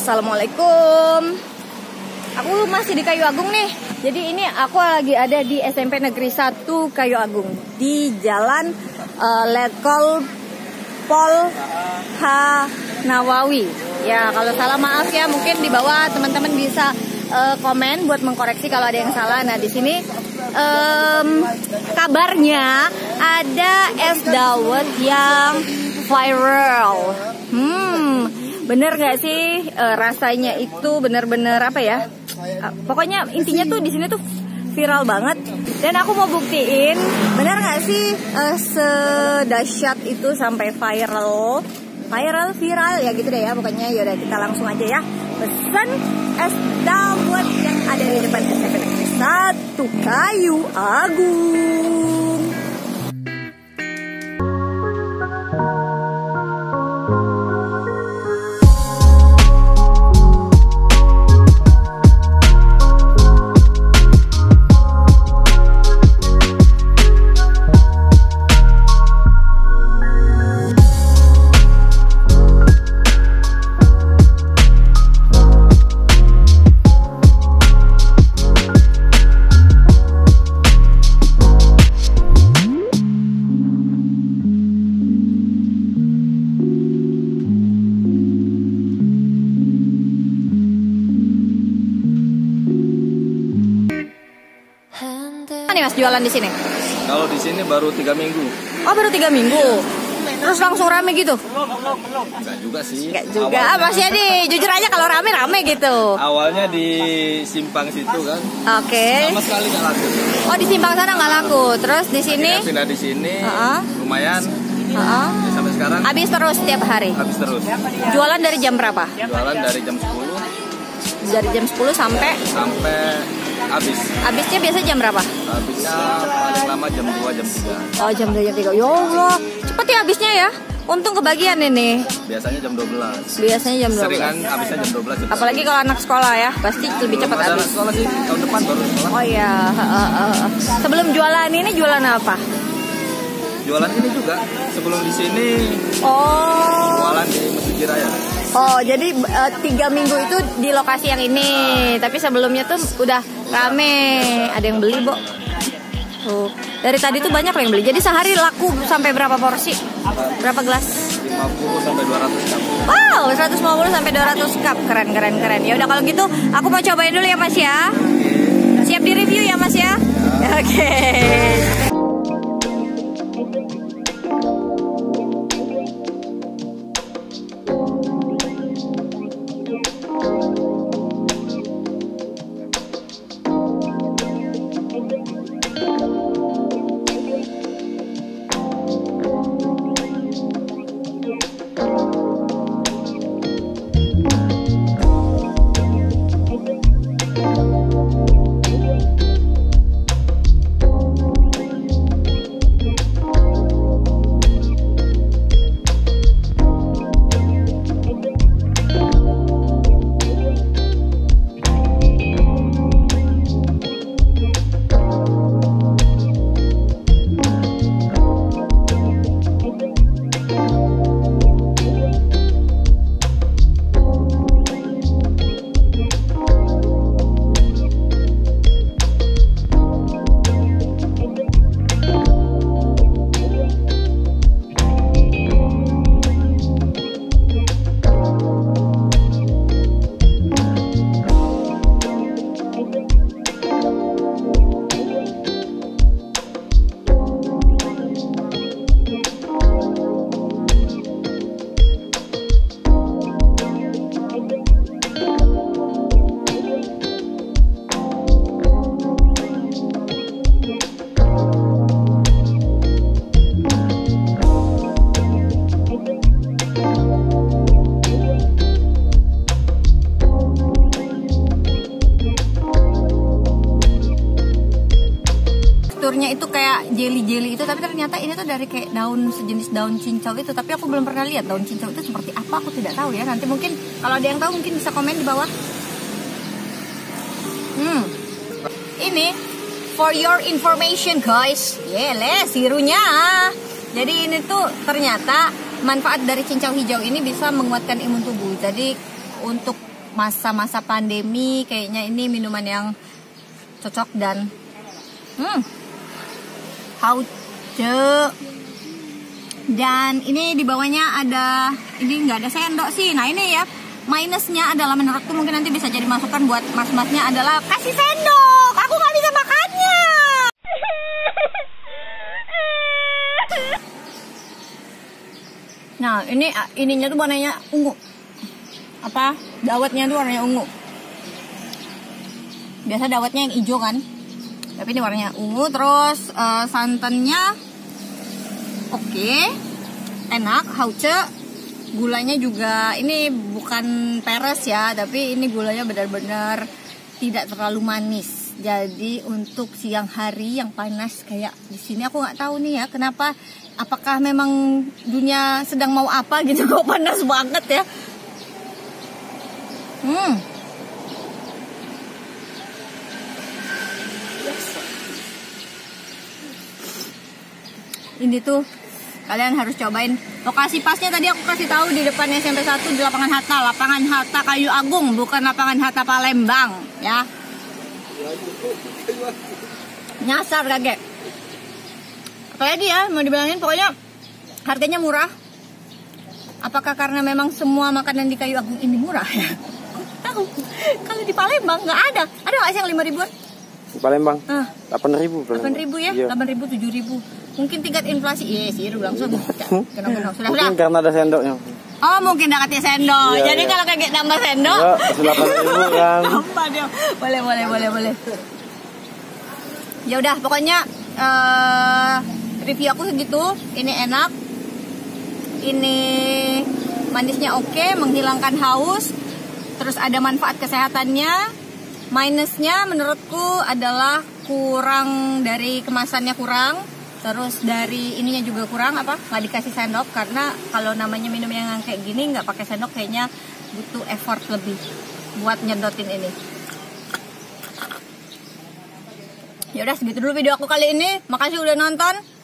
Assalamualaikum. Aku masih di Kayu Agung nih. Jadi ini aku lagi ada di SMP Negeri 1 Kayu Agung di Jalan Letkol Pol H Nawawi. Ya kalau salah maaf ya, mungkin di bawah teman-teman bisa komen buat mengkoreksi kalau ada yang salah. Nah di sini kabarnya ada es dawet yang viral. Bener nggak sih rasanya itu bener-bener apa ya? Pokoknya intinya tuh di sini tuh viral banget. Dan aku mau buktiin bener nggak sih sedahsyat itu sampai viral ya gitu deh ya. Pokoknya yaudah kita langsung aja ya pesan es dawet yang ada di depan SMP Negeri 1 Kayu Agung. Nih Mas jualan di sini? Kalau di sini baru 3 minggu. Oh baru 3 minggu. Terus langsung rame gitu? Enggak juga sih. Enggak juga. Mas Yadi, jujur aja kalau rame gitu. Awalnya di simpang situ kan. Oke. Sama sekali nggak laku. Oh di simpang sana nggak laku. Terus di sini? Pindah di sini. Lumayan. Ya, sampai sekarang. Habis terus setiap hari? Habis terus. Jualan dari jam berapa? Jualan dari jam 10. Dari jam 10 sampai habis. Habisnya biasa jam berapa? Habisnya paling lama jam 2, jam 3. Oh jam 2, jam 3. Ya Allah, cepet ya habisnya ya. Untung kebagian ini. Biasanya jam 12. Biasanya jam 12. Seringan habisnya jam 12. Apalagi kalau anak sekolah ya, pasti lebih cepat habis. Anak sekolah sih, tahun depan baru sekolah. Oh iya. Sebelum jualan ini jualan apa? Jualan ini juga. Sebelum di sini. Oh. Jualan di Masjid Raya. Oh, jadi 3 minggu itu di lokasi yang ini. Tapi sebelumnya tuh udah rame. Ada yang beli, Bo. Tuh. Dari tadi tuh banyak yang beli. Jadi sehari laku sampai berapa porsi? Berapa gelas? 50 sampai 200 cup. Wow, 150 sampai 200 cup. Keren. Ya udah kalau gitu aku mau cobain dulu ya, Mas ya. Siap di review ya, Mas ya? Oke. teksturnya itu kayak jelly-jelly itu, tapi ternyata ini tuh dari kayak daun, sejenis daun cincau itu. Tapi aku belum pernah lihat daun cincau itu seperti apa, aku tidak tahu ya. Nanti mungkin kalau ada yang tahu mungkin bisa komen di bawah. Ini for your information guys, sirunya. Jadi ini tuh ternyata manfaat dari cincau hijau ini bisa menguatkan imun tubuh. Jadi untuk masa-masa pandemi kayaknya ini minuman yang cocok. Dan hauce. Dan ini di bawahnya ada, ini nggak ada sendok sih. Nah ini ya, minusnya adalah menurutku mungkin nanti bisa jadi masukan buat mas-masnya adalah kasih sendok. Aku nggak bisa makannya. Nah ininya tuh warnanya ungu. Apa? Dawetnya tuh warnanya ungu. Biasa dawetnya yang hijau kan, tapi ini warnanya ungu. Terus santannya oke, enak, hauce. Gulanya juga ini bukan peres ya, tapi ini gulanya benar-benar tidak terlalu manis. Jadi untuk siang hari yang panas kayak di sini, aku nggak tahu nih ya kenapa. Apakah memang dunia sedang mau apa gitu kok panas banget ya. Ini tuh kalian harus cobain. Lokasi pasnya tadi aku kasih tahu di depan SMP 1 di lapangan Hatta Kayu Agung, bukan lapangan Hatta Palembang ya. Nyasar kakek. Apalagi ya mau dibilangin, pokoknya harganya murah. Apakah karena memang semua makanan di Kayu Agung ini murah ya? Tahu. Kalau di Palembang nggak ada. Ada nggak sih yang 5.000-an? Di Palembang 8.000 ya, iya. 8.000, 7.000. Mungkin tingkat inflasi, iya sih, udah langsung. Sudah. Mungkin karena ada sendoknya. Oh, mungkin udah katanya sendok. Iya, jadi kalau kakek nambah sendok, 8.000 kan. tambah dia. Boleh. Ya udah, pokoknya review aku segitu. Ini enak. Ini manisnya oke, menghilangkan haus. Terus ada manfaat kesehatannya. Minusnya menurutku adalah kurang dari kemasannya kurang. Terus dari ininya juga kurang, nggak dikasih sendok. Karena kalau namanya minum yang kayak gini nggak pakai sendok kayaknya butuh effort lebih buat nyedotin ini. Ya udah, segitu dulu video aku kali ini. Makasih udah nonton.